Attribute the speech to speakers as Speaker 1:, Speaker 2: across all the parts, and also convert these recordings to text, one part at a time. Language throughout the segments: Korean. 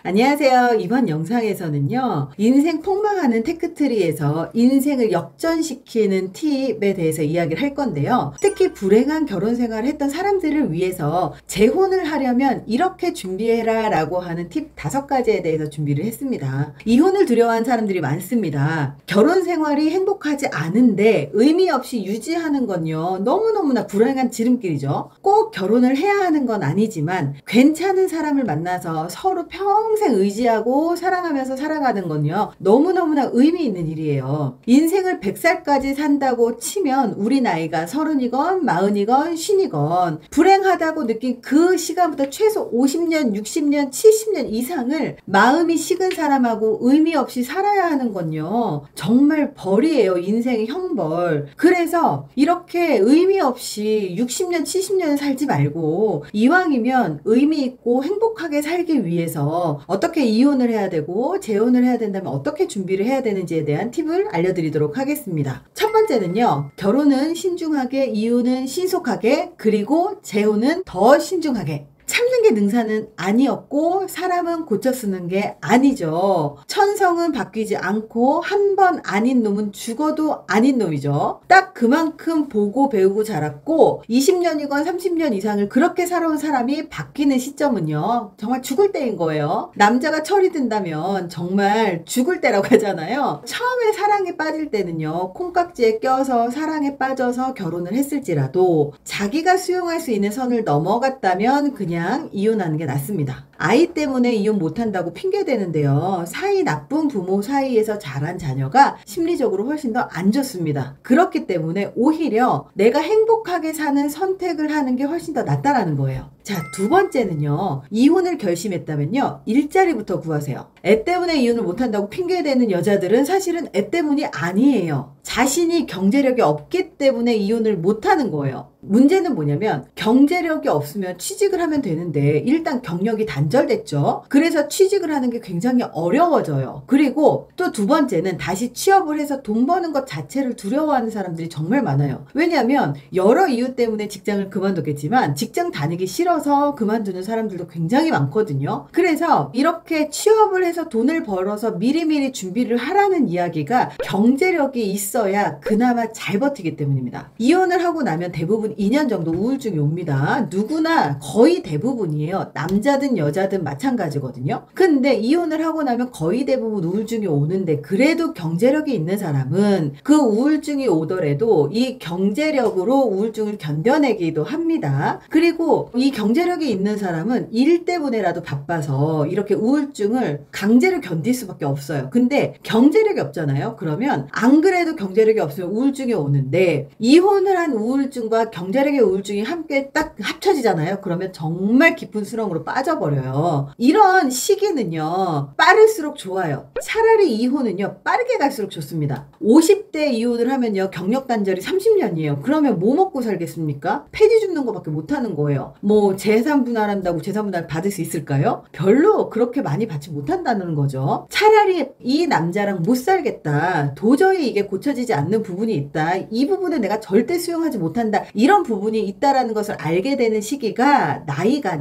Speaker 1: 안녕하세요. 이번 영상에서는요, 인생 폭망하는 테크트리에서 인생을 역전시키는 팁에 대해서 이야기를 할 건데요. 특히 불행한 결혼 생활을 했던 사람들을 위해서 재혼을 하려면 이렇게 준비해라 라고 하는 팁 5가지에 대해서 준비를 했습니다. 이혼을 두려워하는 사람들이 많습니다. 결혼 생활이 행복하지 않은데 의미 없이 유지하는 건요, 너무너무나 불행한 지름길이죠. 꼭 결혼을 해야 하는 건 아니지만 괜찮은 사람을 만나서 서로 평생 의지하고 사랑하면서 살아가는 건요, 너무너무나 의미 있는 일이에요. 인생을 100살까지 산다고 치면 우리 나이가 30이건 40이건 50이건 불행하다고 느낀 그 시간부터 최소 50년, 60년, 70년 이상을 마음이 식은 사람하고 의미 없이 살아야 하는 건요, 정말 벌이에요. 인생의 형벌. 그래서 이렇게 의미 없이 60년, 70년 살지 말고 이왕이면 의미 있고 행복하게 살기 위해서 어떻게 이혼을 해야 되고 재혼을 해야 된다면 어떻게 준비를 해야 되는지에 대한 팁을 알려드리도록 하겠습니다. 첫 번째는요, 결혼은 신중하게, 이혼은 신속하게, 그리고 재혼은 더 신중하게. 참는 게 능사는 아니었고 사람은 고쳐 쓰는 게 아니죠. 천성은 바뀌지 않고 한 번 아닌 놈은 죽어도 아닌 놈이죠. 딱 그만큼 보고 배우고 자랐고 20년이건 30년 이상을 그렇게 살아온 사람이 바뀌는 시점은요, 정말 죽을 때인 거예요. 남자가 철이 든다면 정말 죽을 때라고 하잖아요. 처음에 사랑에 빠질 때는요, 콩깍지에 껴서 사랑에 빠져서 결혼을 했을지라도 자기가 수용할 수 있는 선을 넘어갔다면 그냥 이혼하는 게 낫습니다. 아이 때문에 이혼 못한다고 핑계대는데요, 사이 나쁜 부모 사이에서 자란 자녀가 심리적으로 훨씬 더 안 좋습니다. 그렇기 때문에 오히려 내가 행복하게 사는 선택을 하는 게 훨씬 더 낫다라는 거예요. 자, 두 번째는요, 이혼을 결심했다면요, 일자리부터 구하세요. 애 때문에 이혼을 못한다고 핑계대는 여자들은 사실은 애 때문이 아니에요. 자신이 경제력이 없기 때문에 이혼을 못하는 거예요. 문제는 뭐냐면 경제력이 없으면 취직을 하면 되는데 일단 경력이 단절됐죠. 그래서 취직을 하는 게 굉장히 어려워져요. 그리고 또 두 번째는 다시 취업을 해서 돈 버는 것 자체를 두려워하는 사람들이 정말 많아요. 왜냐하면 여러 이유 때문에 직장을 그만두겠지만 직장 다니기 싫어서 그만두는 사람들도 굉장히 많거든요. 그래서 이렇게 취업을 해서 돈을 벌어서 미리미리 준비를 하라는 이야기가 경제력이 있어야 그나마 잘 버티기 때문입니다. 이혼을 하고 나면 대부분 2년 정도 우울증이 옵니다. 누구나 거의 대부분이에요. 남자든 여자든 마찬가지거든요. 근데 이혼을 하고 나면 거의 대부분 우울증이 오는데 그래도 경제력이 있는 사람은 그 우울증이 오더라도 이 경제력으로 우울증을 견뎌내기도 합니다. 그리고 이 경제력이 있는 사람은 일 때문에라도 바빠서 이렇게 우울증을 강제로 견딜 수밖에 없어요. 근데 경제력이 없잖아요. 그러면 안 그래도 경제력이 없으면 우울증이 오는데 이혼을 한 우울증과 경제력의 우울증이 함께 딱 합쳐지잖아요. 그러면 정말 깊은 수렁으로 빠져버려요. 이런 시기는요, 빠를수록 좋아요. 차라리 이혼은요, 빠르게 갈수록 좋습니다. 50대 이혼을 하면요, 경력 단절이 30년이에요. 그러면 뭐 먹고 살겠습니까? 폐지 줍는 거밖에 못하는 거예요. 뭐 재산 분할한다고 재산 분할 받을 수 있을까요? 별로 그렇게 많이 받지 못한다는 거죠. 차라리 이 남자랑 못 살겠다, 도저히 이게 고쳐지지 않는 부분이 있다, 이 부분을 내가 절대 수용하지 못한다, 이런 부분이 있다라는 것을 알게 되는 시기가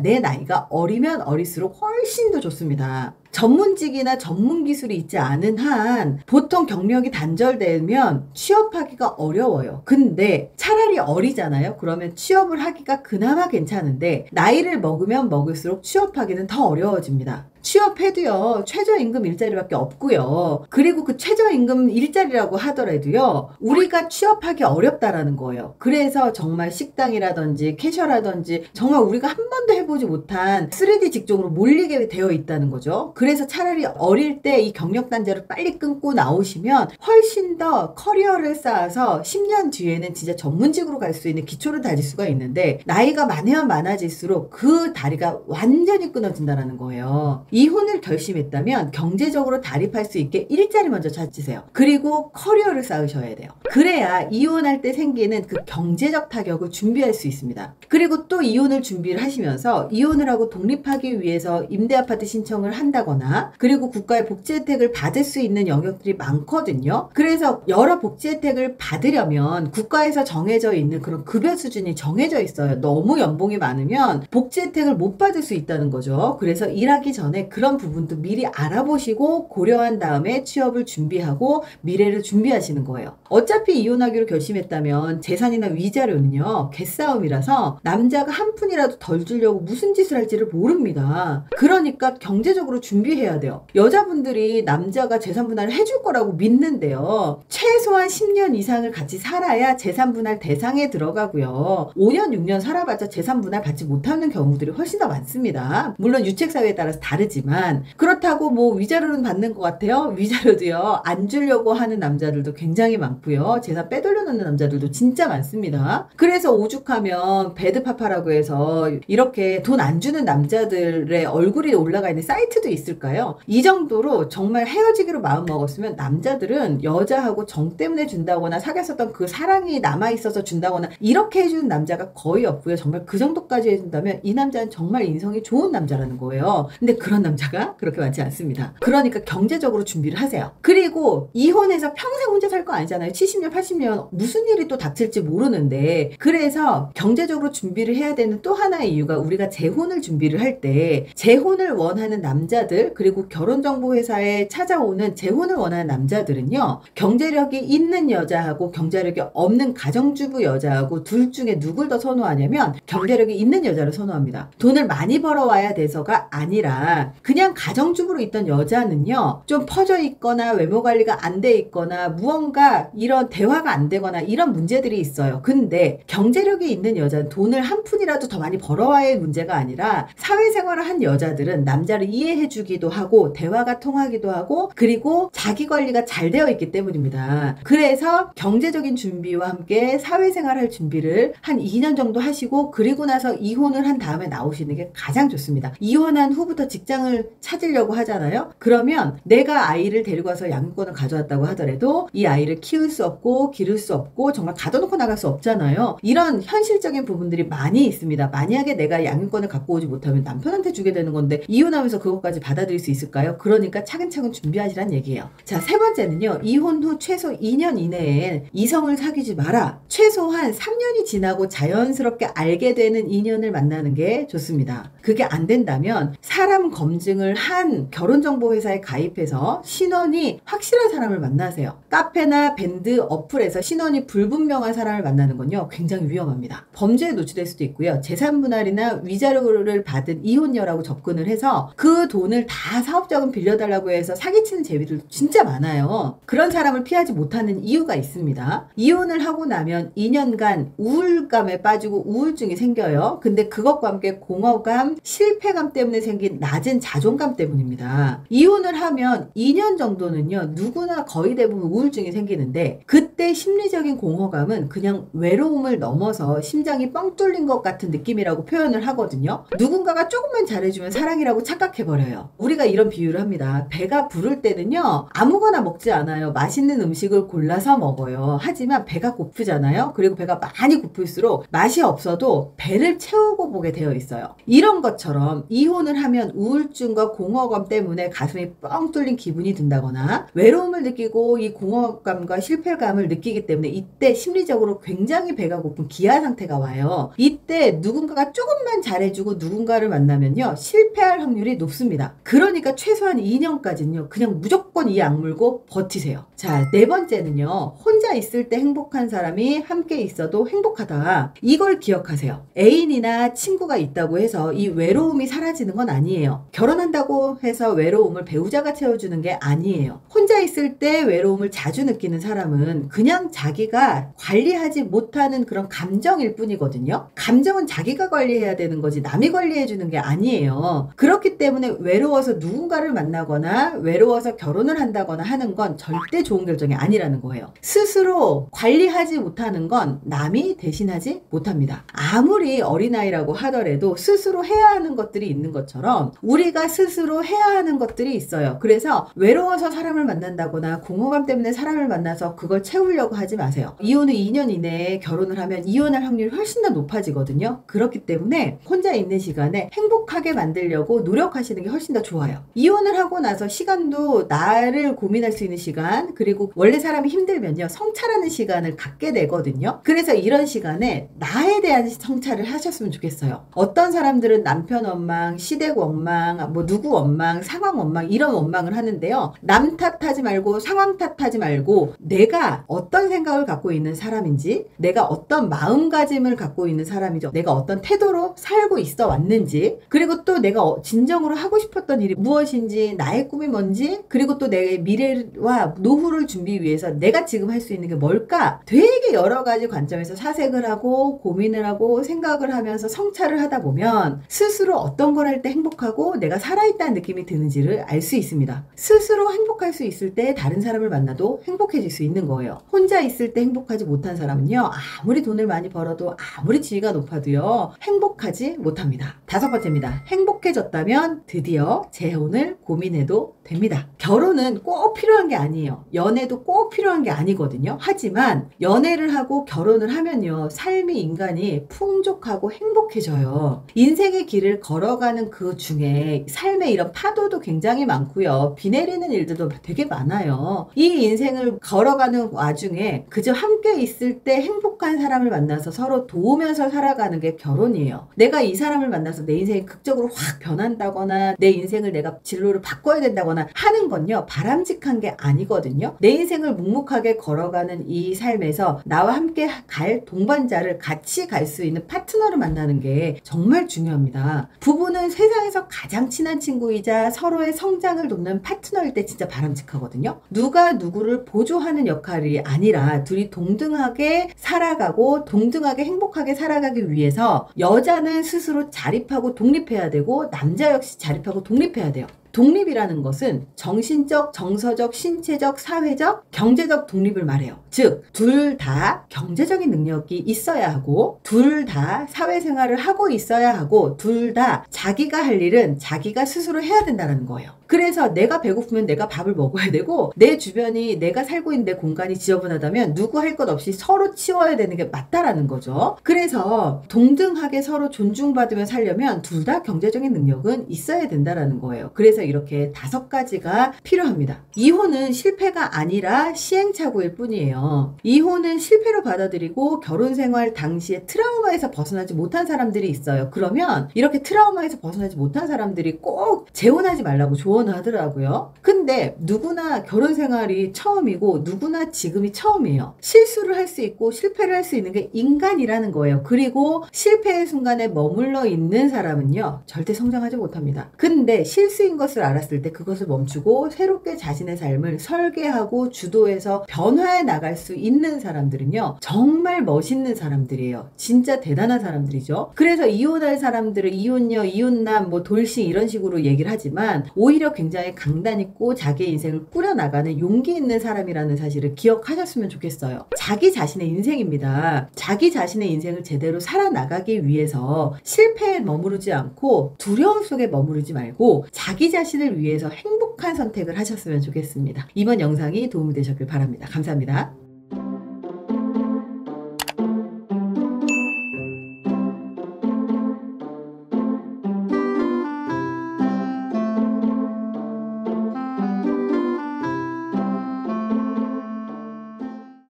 Speaker 1: 내 나이가 어리면 어릴수록 훨씬 더 좋습니다. 전문직이나 전문 기술이 있지 않은 한 보통 경력이 단절되면 취업하기가 어려워요. 근데 차라리 어리잖아요. 그러면 취업을 하기가 그나마 괜찮은데 나이를 먹으면 먹을수록 취업하기는 더 어려워집니다. 취업해도요, 최저임금 일자리밖에 없고요. 그리고 그 최저임금 일자리라고 하더라도요, 우리가 취업하기 어렵다라는 거예요. 그래서 정말 식당이라든지 캐셔라든지 정말 우리가 한 번도 해보지 못한 3D 직종으로 몰리게 되어 있다는 거죠. 그래서 차라리 어릴 때 이 경력 단절을 빨리 끊고 나오시면 훨씬 더 커리어를 쌓아서 10년 뒤에는 진짜 전문직으로 갈 수 있는 기초를 다질 수가 있는데 나이가 많으면 많아질수록 그 다리가 완전히 끊어진다는 거예요. 이혼을 결심했다면 경제적으로 다립할 수 있게 일자리 먼저 찾으세요. 그리고 커리어를 쌓으셔야 돼요. 그래야 이혼할 때 생기는 그 경제적 타격을 준비할 수 있습니다. 그리고 또 이혼을 준비를 하시면서 이혼을 하고 독립하기 위해서 임대아파트 신청을 한다거나 한다거나, 그리고 국가의 복지 혜택을 받을 수 있는 영역들이 많거든요. 그래서 여러 복지 혜택을 받으려면 국가에서 정해져 있는 그런 급여 수준이 정해져 있어요. 너무 연봉이 많으면 복지 혜택을 못 받을 수 있다는 거죠. 그래서 일하기 전에 그런 부분도 미리 알아보시고 고려한 다음에 취업을 준비하고 미래를 준비하시는 거예요. 어차피 이혼하기로 결심했다면 재산이나 위자료는요, 개싸움이라서 남자가 한 푼이라도 덜 주려고 무슨 짓을 할지를 모릅니다. 그러니까 경제적으로 준비해야 돼요. 여자분들이 남자가 재산 분할을 해줄 거라고 믿는데요. 최소한 10년 이상을 같이 살아야 재산 분할 대상에 들어가고요. 5년, 6년 살아봤자 재산 분할 받지 못하는 경우들이 훨씬 더 많습니다. 물론 유책사유에 따라서 다르지만, 그렇다고 뭐 위자료는 받는 것 같아요? 위자료도요, 안 주려고 하는 남자들도 굉장히 많고요. 재산 빼돌려 놓는 남자들도 진짜 많습니다. 그래서 오죽하면 배드파파라고 해서 이렇게 돈 안 주는 남자들의 얼굴이 올라가 있는 사이트도 있을까요? 이 정도로 정말 헤어지기로 마음 먹었으면 남자들은 여자하고 정 때문에 준다거나 사귀었었던 그 사랑이 남아있어서 준다거나 이렇게 해주는 남자가 거의 없고요. 정말 그 정도까지 해준다면 이 남자는 정말 인성이 좋은 남자라는 거예요. 근데 그런 남자가 그렇게 많지 않습니다. 그러니까 경제적으로 준비를 하세요. 그리고 이혼해서 평생 혼자 살 거 아니잖아요. 70년, 80년 무슨 일이 또 닥칠지 모르는데, 그래서 경제적으로 준비를 해야 되는 또 하나의 이유가, 우리가 재혼을 준비를 할 때 재혼을 원하는 남자들, 그리고 결혼정보회사에 찾아오는 재혼을 원하는 남자들은요, 경제력이 있는 여자하고 경제력이 없는 가정주부 여자하고 둘 중에 누굴 더 선호하냐면 경제력이 있는 여자를 선호합니다. 돈을 많이 벌어와야 돼서가 아니라 그냥 가정주부로 있던 여자는요, 좀 퍼져 있거나 외모 관리가 안 돼 있거나 무언가 이런 대화가 안 되거나 이런 문제들이 있어요. 근데 경제력이 있는 여자는 돈을 한 푼이라도 더 많이 벌어와야 문제가 아니라, 사회생활을 한 여자들은 남자를 이해해 주기도 하고 대화가 통하기도 하고, 그리고 자기 관리가 잘 되어 있기 때문입니다. 그래서 경제적인 준비와 함께 사회생활 할 준비를 한 2년 정도 하시고, 그리고 나서 이혼을 한 다음에 나오시는 게 가장 좋습니다. 이혼한 후부터 직장을 찾으려고 하잖아요. 그러면 내가 아이를 데리고 와서 양육권을 가져왔다고 하더라도 이 아이를 키울 수 없고 기를 수 없고 정말 가둬놓고 나갈 수 없잖아요. 이런 현실적인 부분들이 많이 있습니다. 만약에 내가 양육권을 갖고 오지 못하면 남편한테 주게 되는 건데 이혼하면서 그것까지 받아들일 수 있을까요? 그러니까 차근차근 준비하시란 얘기예요. 자, 세 번째는요, 이혼 후 최소 2년 이내에 이성을 사귀지 마라. 최소한 3년이 지나고 자연스럽게 알게 되는 인연을 만나는 게 좋습니다. 그게 안 된다면 사람 검증을 한 결혼정보회사에 가입해서 신원이 확실한 사람을 만나세요. 카페나 밴드 어플에서 신원이 불분명한 사람을 만나는 건요, 굉장히 위험합니다. 범죄에 노출될 수도 있고요. 재산분할이나 위자료를 받은 이혼녀라고 접근을 해서 그 돈을 다 사업자금 빌려달라고 해서 사기치는 제비들도 진짜 많아요. 그런 사람을 피하지 못하는 이유가 있습니다. 이혼을 하고 나면 2년간 우울감에 빠지고 우울증이 생겨요. 근데 그것과 함께 공허감, 실패감 때문에 생긴 낮은 자존감 때문입니다. 이혼을 하면 2년 정도는요, 누구나 거의 대부분 우울증이 생기는데, 그때 심리적인 공허감은 그냥 외로움을 넘어서 심장이 뻥 뚫린 것 같은 느낌이라고 표현을 하거든요. 누군가가 조금만 잘해주면 사랑이라고 착각해버려요. 우리가 이런 비유를 합니다. 배가 부를 때는요, 아무거나 먹지 않아요. 맛있는 음식을 골라서 먹어요. 하지만 배가 고프잖아요. 그리고 배가 많이 고플수록 맛이 없어도 배를 채우고 보게 되어 있어요. 이런 것처럼 이혼을 하면 우울증과 공허감 때문에 가슴이 뻥 뚫린 기분이 든다거나 외로움을 느끼고 이 공허감과 실패감을 느끼기 때문에 이때 심리적으로 굉장히 배가 고픈 기아 상태가 와요. 이때 누군가가 조금만 잘해주고 누군가를 만나면요, 실패할 확률이 높습니다. 그러니까 최소한 2년까지는요, 그냥 무조건 이 악물고 버티세요. 자, 네 번째는요, 혼자 있을 때 행복한 사람이 함께 있어도 행복하다. 이걸 기억하세요. 애인이나 친구가 있다고 해서 이 외로움이 사라지는 건 아니에요. 결혼한다고 해서 외로움을 배우자가 채워주는 게 아니에요. 혼자 있을 때 외로움을 자주 느끼는 사람은 그냥 자기가 관리하지 못하는 그런 감정일 뿐이거든요. 감정은 자기가 관리해야 되는 거지 남이 관리해주는 게 아니에요. 그렇기 때문에 외로워서 누군가를 만나거나 외로워서 결혼을 한다거나 하는 건 절대 좋은 결정이 아니라는 거예요. 스스로 관리하지 못하는 건 남이 대신하지 못합니다. 아무리 어린아이라고 하더라도 스스로 해야 하는 것들이 있는 것처럼 우리가 스스로 해야 하는 것들이 있어요. 그래서 외로워서 사람을 만난다거나 공허감 때문에 사람을 만나서 그걸 채우 채우려고 하지 마세요. 이혼 후 2년 이내에 결혼을 하면 이혼할 확률이 훨씬 더 높아지거든요. 그렇기 때문에 혼자 있는 시간에 행복하게 만들려고 노력하시는 게 훨씬 더 좋아요. 이혼을 하고 나서 시간도 나를 고민할 수 있는 시간, 그리고 원래 사람이 힘들면요 성찰하는 시간을 갖게 되거든요. 그래서 이런 시간에 나에 대한 성찰을 하셨으면 좋겠어요. 어떤 사람들은 남편 원망, 시댁 원망, 뭐 누구 원망, 상황 원망 이런 원망을 하는데요. 남 탓하지 말고 상황 탓하지 말고 내가 어떤 생각을 갖고 있는 사람인지, 내가 어떤 마음가짐을 갖고 있는 사람이죠. 내가 어떤 태도로 살고 있어 왔는지, 그리고 또 내가 진정으로 하고 싶었던 일이 무엇인지, 나의 꿈이 뭔지, 그리고 또 내 미래와 노후를 준비 위해서 내가 지금 할 수 있는 게 뭘까? 되게 여러 가지 관점에서 사색을 하고 고민을 하고 생각을 하면서 성찰을 하다 보면 스스로 어떤 걸 할 때 행복하고 내가 살아있다는 느낌이 드는지를 알 수 있습니다. 스스로 행복할 수 있을 때 다른 사람을 만나도 행복해질 수 있는 거예요. 혼자 있을 때 행복하지 못한 사람은요, 아무리 돈을 많이 벌어도 아무리 지위가 높아도요 행복하지 못합니다. 5번째입니다. 행복해졌다면 드디어 재혼을 고민해도 됩니다. 결혼은 꼭 필요한 게 아니에요. 연애도 꼭 필요한 게 아니거든요. 하지만 연애를 하고 결혼을 하면요 삶이 인간이 풍족하고 행복해져요. 인생의 길을 걸어가는 그 중에 삶의 이런 파도도 굉장히 많고요. 비 내리는 일들도 되게 많아요. 이 인생을 걸어가는 와중에 그저 함께 있을 때 행복한 사람을 만나서 서로 도우면서 살아가는 게 결혼이에요. 내가 이 사람을 만나서 내 인생이 극적으로 확 변한다거나 내 인생을 내가 진로를 바꿔야 된다거나 하는 건요 바람직한 게 아니거든요. 내 인생을 묵묵하게 걸어가는 이 삶에서 나와 함께 갈 동반자를 같이 갈 수 있는 파트너를 만나는 게 정말 중요합니다. 부부는 세상에서 가장 친한 친구이자 서로의 성장을 돕는 파트너일 때 진짜 바람직하거든요. 누가 누구를 보조하는 역할이 아니라 둘이 동등하게 살아가고 동등하게 행복하게 살아가기 위해서 여자는 스스로 자립하고 독립해야 되고 남자 역시 자립하고 독립해야 돼요. 독립이라는 것은 정신적, 정서적, 신체적, 사회적, 경제적 독립을 말해요. 즉, 둘 다 경제적인 능력이 있어야 하고, 둘 다 사회생활을 하고 있어야 하고, 둘 다 자기가 할 일은 자기가 스스로 해야 된다는 거예요. 그래서 내가 배고프면 내가 밥을 먹어야 되고, 내 주변이 내가 살고 있는 내 공간이 지저분하다면 누구 할 것 없이 서로 치워야 되는 게 맞다라는 거죠. 그래서 동등하게 서로 존중받으며 살려면 둘 다 경제적인 능력은 있어야 된다라는 거예요. 그래서 이렇게 5가지가 필요합니다. 이혼은 실패가 아니라 시행착오일 뿐이에요. 이혼은 실패로 받아들이고 결혼 생활 당시에 트라우마에서 벗어나지 못한 사람들이 있어요. 그러면 이렇게 트라우마에서 벗어나지 못한 사람들이 꼭 재혼하지 말라고 조언을 하더라고요. 근데 누구나 결혼 생활이 처음이고 누구나 지금이 처음이에요. 실수를 할 수 있고 실패를 할 수 있는 게 인간이라는 거예요. 그리고 실패의 순간에 머물러 있는 사람은요 절대 성장하지 못합니다. 근데 실수인 것을 알았을 때 그것을 멈추고 새롭게 자신의 삶을 설계하고 주도해서 변화해 나갈 수 있는 사람들은요 정말 멋있는 사람들이에요. 진짜 대단한 사람들이죠. 그래서 이혼할 사람들은 이혼녀, 이혼남, 뭐 돌싱 이런 식으로 얘기를 하지만 오히려 굉장히 강단 있고 자기의 인생을 꾸려나가는 용기 있는 사람이라는 사실을 기억하셨으면 좋겠어요. 자기 자신의 인생입니다. 자기 자신의 인생을 제대로 살아나가기 위해서 실패에 머무르지 않고 두려움 속에 머무르지 말고 자기 자신을 위해서 행복한 선택을 하셨으면 좋겠습니다. 이번 영상이 도움이 되셨길 바랍니다. 감사합니다.